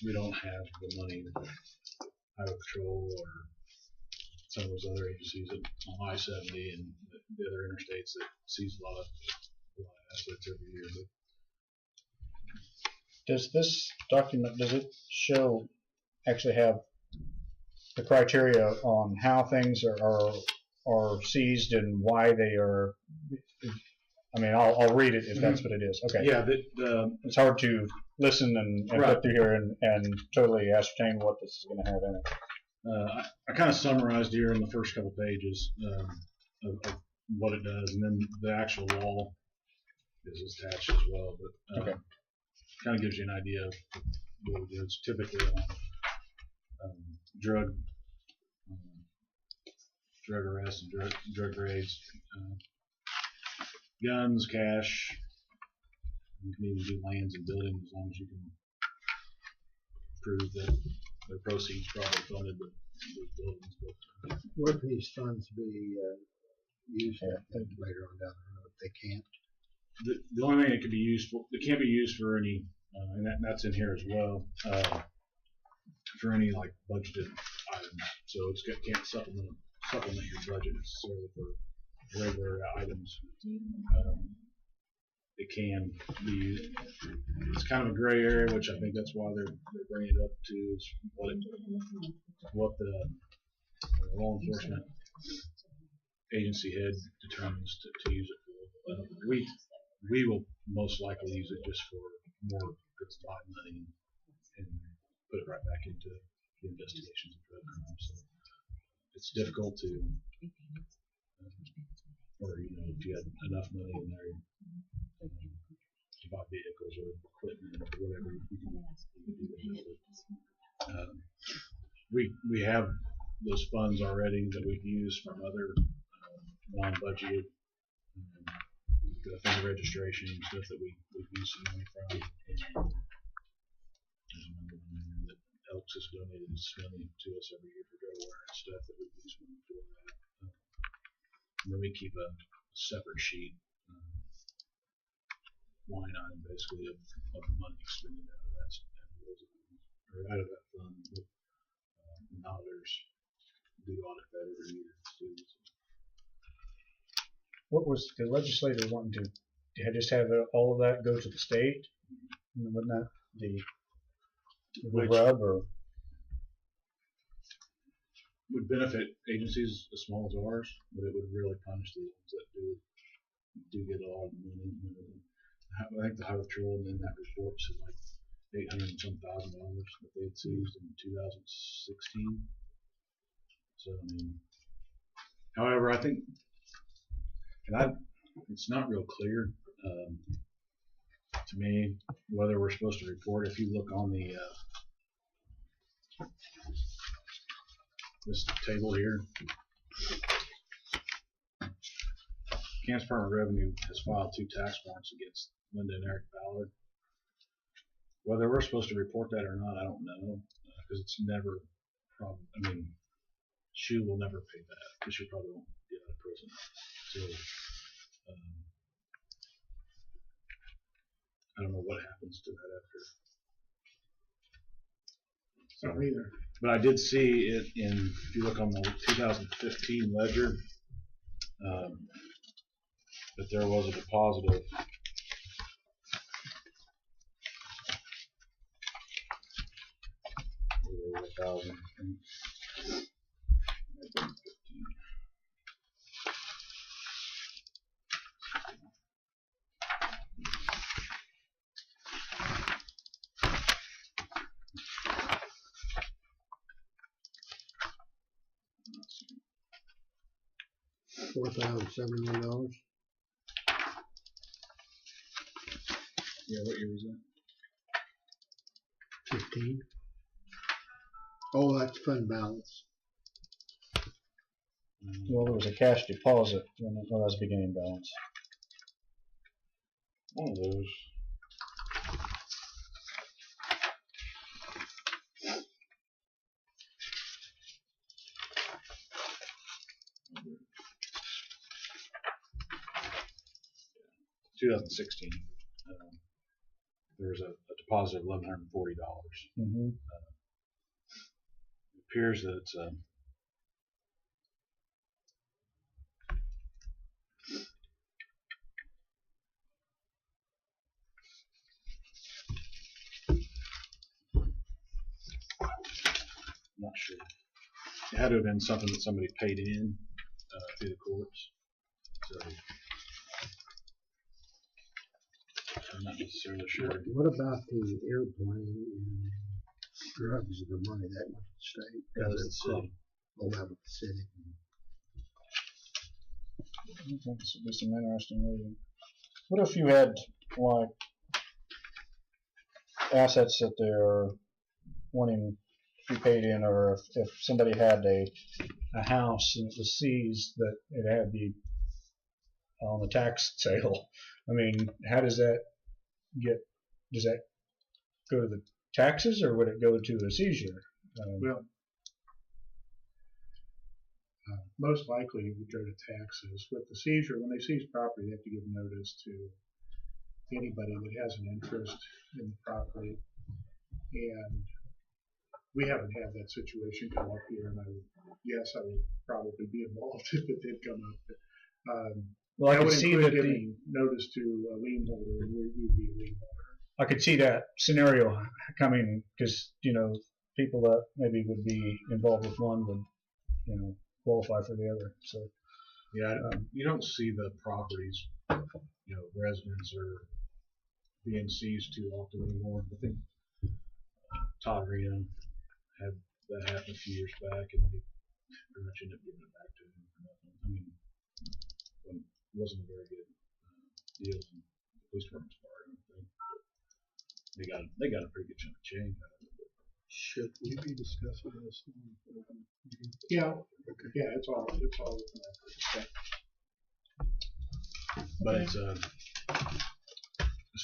We don't have the money that Highway Patrol or some of those other agencies on I-70 and the other interstates that sees a lot of assets every year. But does this document, does it show, actually have the criteria on how things are seized and why they are. I mean, I'll read it if that's what it is. Okay. Yeah, It's hard to listen and Right. put through here and totally ascertain what this is going to have in it. I kind of summarized here in the first couple pages of what it does, and then the actual law is attached as well. But Okay. kind of gives you an idea of what it is. Typically, drug arrests and drug raids, guns, cash. You can even do lands and buildings as long as you can prove that their proceeds probably funded those buildings. But, What can these funds be used later on down the road if they can't? the only thing it could be used for, it can't be used for any, and that's in here as well, for any like budgeted items. So it can't supplement your budget necessarily for regular items. It can be used. It's kind of a gray area, which I think that's why they're bringing it up to is what the law enforcement agency head determines to use it for. We will most likely use it just for more justified money and put it right back into the investigations of drug crimes. So it's difficult to, or if you had enough money in there to buy vehicles or equipment or whatever, you can do that. We have those funds already that we've used from other non-budgeted offender registration and stuff that we've used some money from. There's another one in there that Elks has donated this money to us every year for drug awareness stuff that we've used money for that. And then we keep a separate sheet, line item basically of money expended out of that or out of that fund. But auditors do audit that every year too. What was the legislator wanting to just have all of that go to the state? Wasn't that the rub or? Would benefit agencies as small as ours, but it would really punish the ones that do get a lot of money. I think the Highway Patrol in that report said like $800 and some thousand that they had seized in 2016. So I mean, however, I think, and it's not real clear to me whether we're supposed to report. If you look on the this table here, Kansas Department of Revenue has filed 2 tax warrants against Linda and Eric Ballard. Whether we're supposed to report that or not, I don't know, because it's never I mean, she will never pay that because she probably won't get out of prison. So I don't know what happens to that after. So either. But I did see it if you look on the 2015 ledger, that there was a deposit of $1,000. $4,071. Yeah, what year was that? 15. Oh, that's fund balance. Well, there was a cash deposit when that was beginning balance. One of those. Yeah. 2016. There was a deposit of $1,140. Mm-hmm. It appears that it's I'm not sure. it had to have been something that somebody paid in through the courts. So I'm not necessarily sure. What about the airplane and drugs, the money that went to the state? That was the city. Oh, that was the city. I think this would be some interesting reading. What if you had like assets that they're wanting to be paid in, or if somebody had a house and it was seized that it had to be on the tax sale? I mean, how does that does that go to the taxes, or would it go to a seizure? Well, most likely it would go to taxes. With the seizure, when they seize property, they have to give notice to anybody that has an interest in the property. And we haven't had that situation come up here, and I would probably be involved if it did come up. But, well, I would could see include that giving notice to a lien holder, and we'd be a lien holder. I could see that scenario coming, because people that maybe would be involved with one would qualify for the other. So yeah, you don't see the properties, residents are being seized too often anymore. I think Todd Reno had that happen a few years back, and they pretty much ended up giving it back to him for nothing. I mean, it wasn't a very good deal from the police department's part, I don't think. But they got a pretty good chunk of change out of it. Should we be discussing this? Yeah. Okay. Yeah, it's all within that. But it's as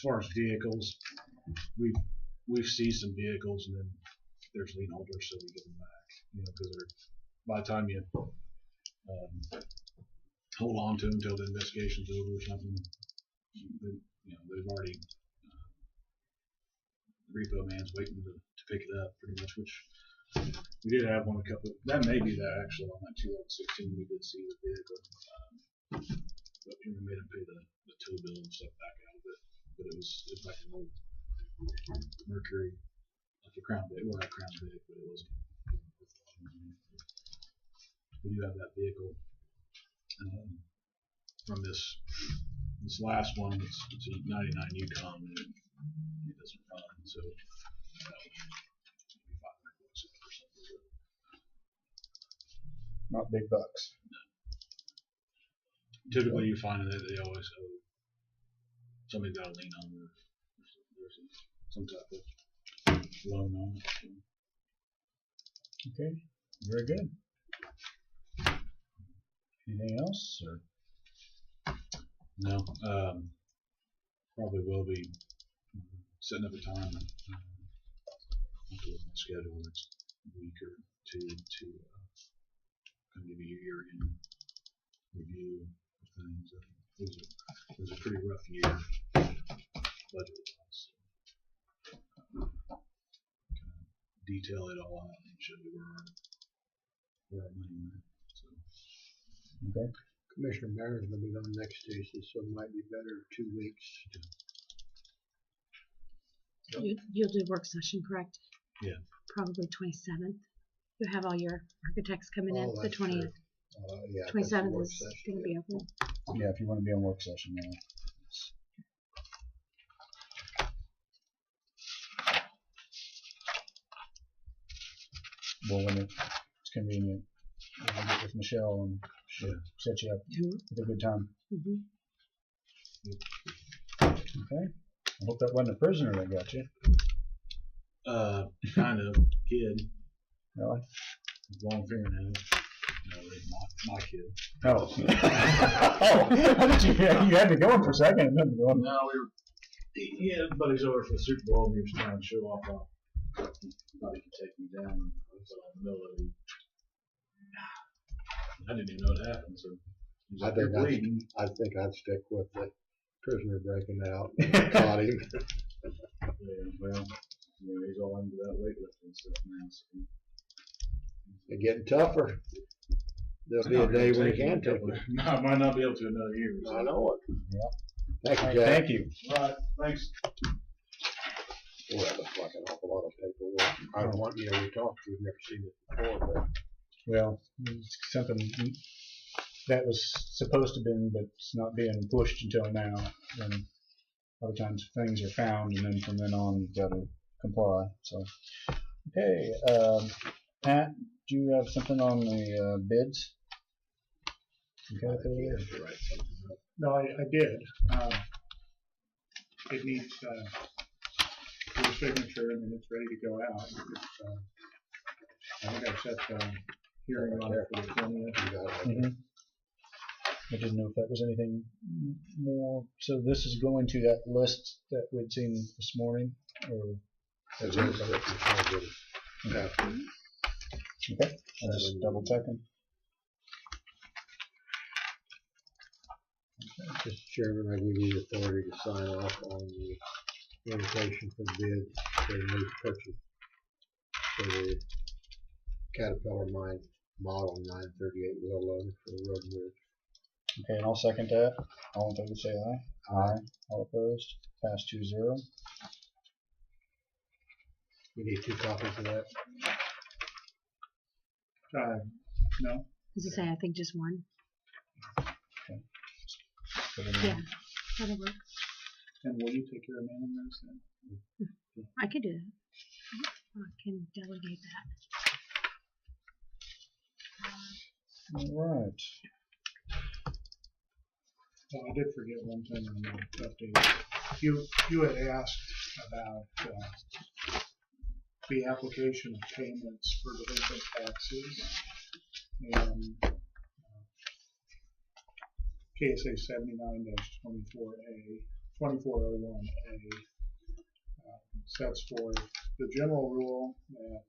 far as vehicles, we've seized some vehicles, and then there's lien holders, so we give them back. Because by the time you hold on to them until the investigation's over or something, they've already the repo man's waiting to pick it up, pretty much. Which we did have one that may be that actually on that 2016 we did see the vehicle, but we made him pay the tow bill and stuff back out of it. But it was like an old Mercury, like a Crown Vic. Well, not Crown Vic, but it wasn't. We do have that vehicle from this last one. It's a '99 Yukon, and it doesn't run, so maybe $500 or something. Not big bucks. Typically, you find that they always owe somebody's got a lien on it. There's some type of loan on it. Okay, very good. Anything else? Or? No, probably will be setting up a time. I have to look at my schedule next week or two to kind of give you your year-end review of things. It was a pretty rough year budget-wise. Kind of detail it all out and show you where our money went. So. Okay. Commissioner Barron's going to be gone next Tuesday, so it might be better 2 weeks. You'll do work session, correct? Yeah. Probably 27th. You have all your architects coming in. The that's 20th. true. Yeah, 27th is going to be open. Yeah, if you want to be on work session now. Well, when it's convenient, we'll get with Michelle and she'll set you up with a good time. Mm-hmm. Okay. I hope that wasn't a prisoner that got you. Kind of kid. Really? Long fingernails. No, my kid. Oh. Oh. How did you had me going for a second. And then going. No, he had buddies over for the Super Bowl, and he was trying to show off how thought he could take me down. I was in the middle of it. I didn't even know it happened, so he's like, "You're bleeding." I think I'd stick with the prisoner breaking out and caught him. Yeah, well, he's all into that weightlifting stuff now. So. They're getting tougher. There'll be a day when he can take it. No, I might not be able to another year. I know it. Yeah. Thank you, Jack. Thank you. All right, thanks. Boy, that looks like an awful lot of paperwork. I don't want, we talked, we've never seen it before, but Well, it's something that was supposed to be, but it's not being pushed until now. And a lot of times things are found, and then from then on, you've got to comply. So, okay, Pat, do you have something on the bids? Okay, You have to write something up. No, I did. It needs your signature, and then it's ready to go out. I think I set the hearing on it for the 20th. You got it. I didn't know if that was anything more. So this is going to that list that we'd seen this morning, or That's everybody. okay? Okay, I'm just double checking. Mr. Chairman, I give you the authority to sign off on the invitation for bid for the new purchase for the Caterpillar Mine Model 938 wheel loader for the road and bridge. Okay, and I'll second that. All in favor say aye. Aye. All opposed? Pass 2-0. We need 2 copies of that. No, As I say, I think just one. So then Yeah, that'll work. and will you take care of mailing those then? I could do that. I can delegate that. All right. Oh, I did forget one thing on the update. You had asked about the application of payments for delinquent taxes, and K.S.A. 79-2401A sets forth the general rule that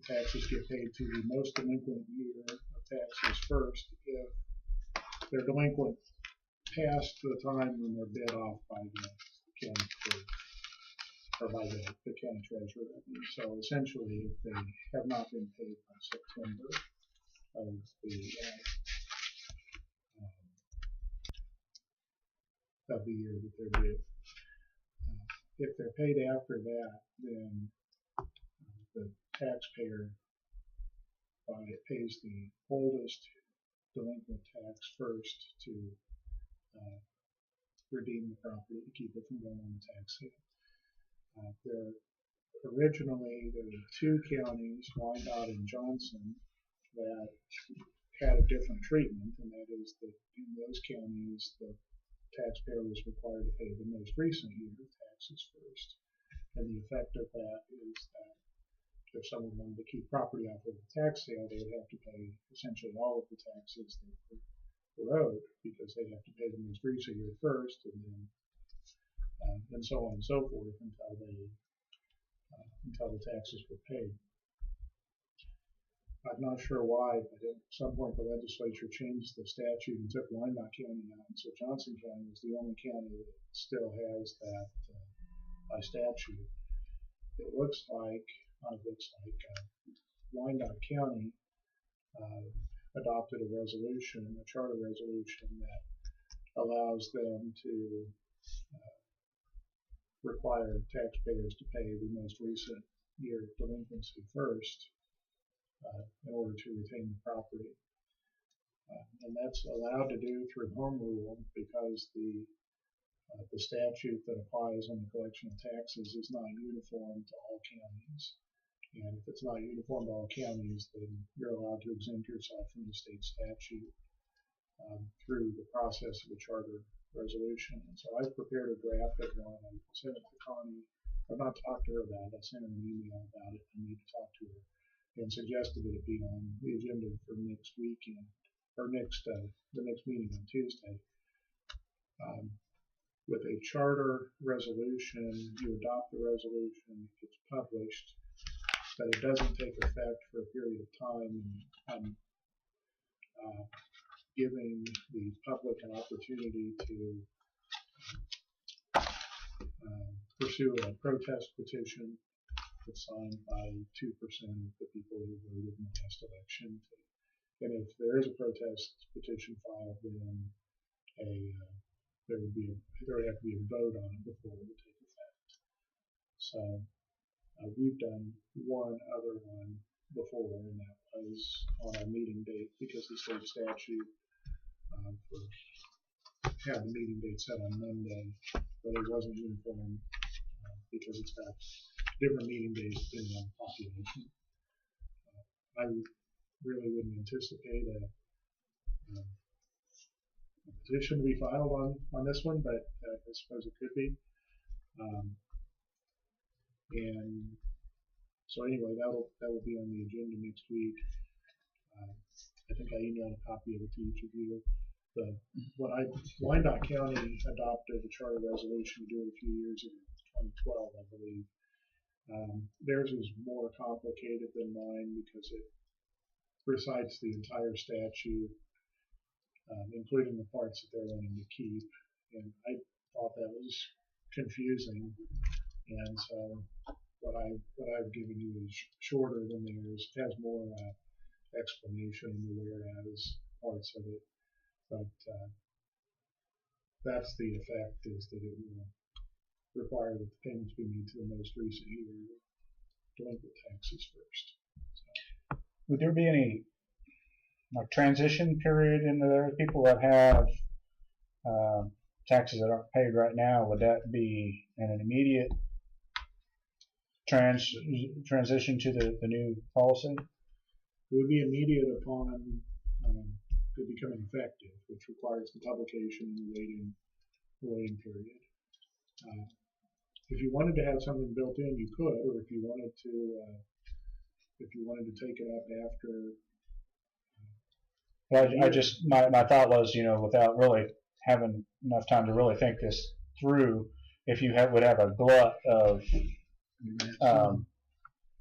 taxes get paid to the most delinquent year of taxes first if they're delinquent past the time when they're bid off by the county clerk or by the county treasurer. So essentially, if they have not been paid by September of the year that they're due, if they're paid after that, then the taxpayer pays the oldest delinquent tax first to redeem the property to keep it from going on the tax sale. Originally, there were 2 counties, Wyandotte and Johnson, that had a different treatment, and that is that in those counties, the taxpayer was required to pay the most recent year of taxes first. And the effect of that is that if someone wanted to keep property off of the tax sale, they would have to pay essentially all of the taxes that were owed, because they'd have to pay the most recent year first, and so on and so forth until the taxes were paid. I'm not sure why, but at some point the legislature changed the statute and took Wyandotte County out, so Johnson County is the only county that still has that by statute. It looks like Wyandotte County adopted a resolution, a charter resolution that allows them to require taxpayers to pay the most recent year of delinquency first in order to retain the property. And that's allowed to do through home rule because the statute that applies on the collection of taxes is not uniform to all counties. And if it's not uniform to all counties, then you're allowed to exempt yourself from the state statute through the process of a charter resolution. And so I've prepared a draft of one. I sent it to Connie. I've not talked to her about it. I sent her an email about it. I need to talk to her, and suggested that it be on the agenda for next weekend, or the next meeting on Tuesday. With a charter resolution, you adopt the resolution, it gets published, but it doesn't take effect for a period of time. And I'm giving the public an opportunity to pursue a protest petition that's signed by 2% of the people who voted in the last election. And if there is a protest petition filed, then there would have to be a vote on it before it would take effect. So we've done one other one before, and that was on a meeting date because the state statute had the meeting date set on Monday, but it wasn't uniform because it's got different meeting dates depending on the population. I really wouldn't anticipate a petition to be filed on this one, but I suppose it could be. And so anyway, that will be on the agenda next week. I think I emailed a copy of it to each of you. Wyandotte County adopted a charter resolution a few years ago, 2012, I believe. Theirs is more complicated than mine because it recites the entire statute, including the parts that they're wanting to keep. And I thought that was confusing. And so what I've given you is shorter than theirs. It has more explanation in the whereas parts of it. But that's the effect, is that it will require that the payments be made to the most recent year delinquent taxes first. So. Would there be any transition period into there? People that have taxes that aren't paid right now, would that be an immediate transition to the new policy? It would be immediate upon it becoming effective, which requires the publication and the waiting period. If you wanted to have something built in, you could, or if you wanted to take it up after. Well, my thought was, without really having enough time to really think this through, if you would have a glut of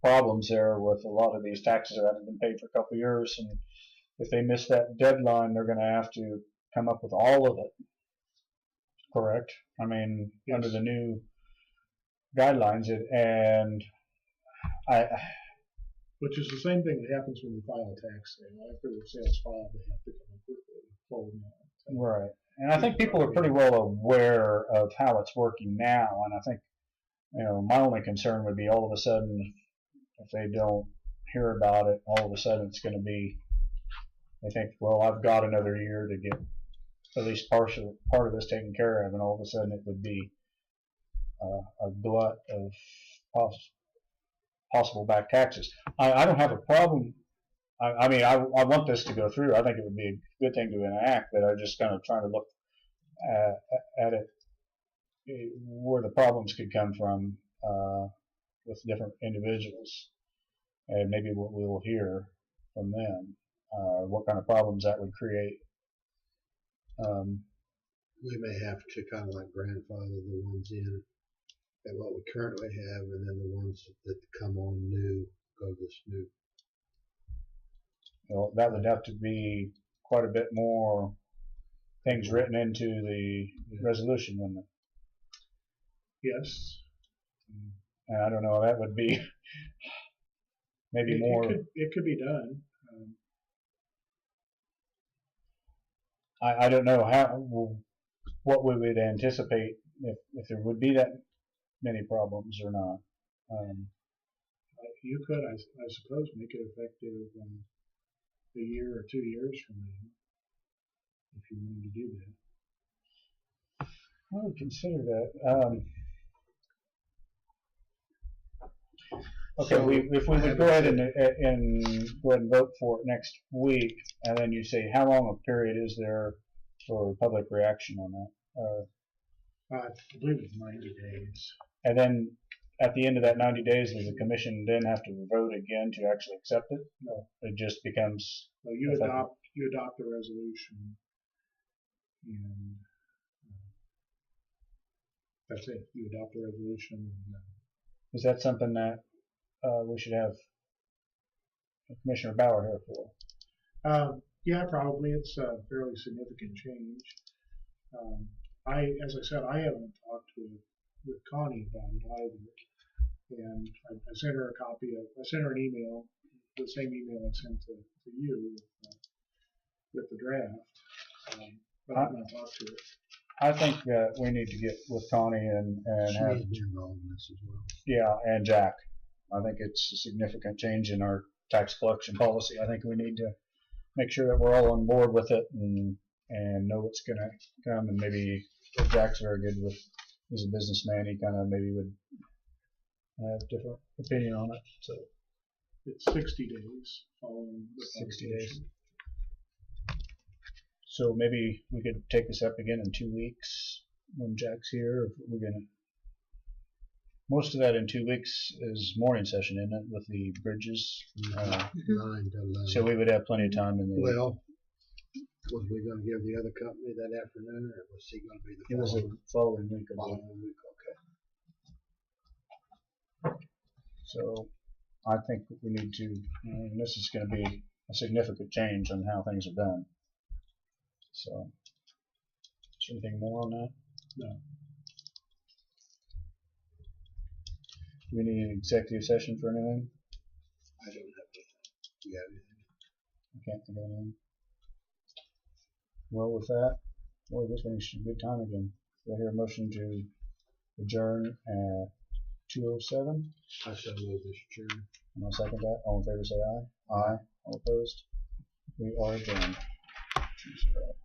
problems there with a lot of these taxes that haven't been paid for a couple of years, and if they miss that deadline, they're going to have to come up with all of it. Correct? I mean, yes. Under the new guidelines, which is the same thing that happens when you file a tax sale. After the sale's filed, they have to come up with a full amount. Right. And I think people are pretty well aware of how it's working now, and I think, my only concern would be all of a sudden, if they don't hear about it, all of a sudden it's going to be, they think, well, I've got another year to get at least part of this taken care of, and all of a sudden it would be a glut of possible back taxes. I don't have a problem. I mean, I want this to go through. I think it would be a good thing to enact, but I'm just kind of trying to look at it where the problems could come from with different individuals, and maybe what we will hear from them, what kind of problems that would create. We may have to kind of like grandfather the ones in at what we currently have, and then the ones that come on new go this new. Well, that would have to be quite a bit more things written into the resolution, wouldn't it? Yes. And I don't know, that would be maybe more. It could be done. I don't know what we would anticipate if there would be that many problems or not. You could, I suppose, make it effective a year or 2 years from now, if you wanted to do that. I would consider that. Okay, So if we would go ahead and vote for it next week, and then you say how long a period is there for public reaction on that? I believe it's 90 days. And then at the end of that 90 days, does the commission then have to vote again to actually accept it? No, it just becomes. Well, you adopt the resolution, and that's it. You adopt the resolution. Is that something that we should have Commissioner Bauer here for? Yeah, probably. It's a fairly significant change. As I said, I haven't talked with Connie about it either, and I sent her I sent her an email, the same email I sent to you with the draft, but I've not talked to her. I think that we need to get with Connie and have involved in this as well. Yeah, and Jack. I think it's a significant change in our tax collection policy. I think we need to make sure that we're all on board with it and know what's going to come. And maybe if Jack's very good with, he's a businessman, he kind of maybe would have a different opinion on it. So It's 60 days following the 60 publication. days. So maybe we could take this up again in 2 weeks when Jack's here. If we're gonna, most of that in 2 weeks is morning session, isn't it, with the bridges? 9 to 11. So we would have plenty of time in the. Well, was we going to give the other company that afternoon, or was he going to be It was the a following week. I believe. following week? Okay. So I think we need to, and this is going to be a significant change on how things are done. So, is there anything more on that? No. Do we need an executive session for anything? I don't have anything. Do you have anything? I can't think of anything. Well, with that, boy, this one's a good time again. Do I hear a motion to adjourn at 2:07? I shall move, Mr. Chairman. And I'll second that. All in favor say aye. Aye. All opposed? We are adjourned. 2-0.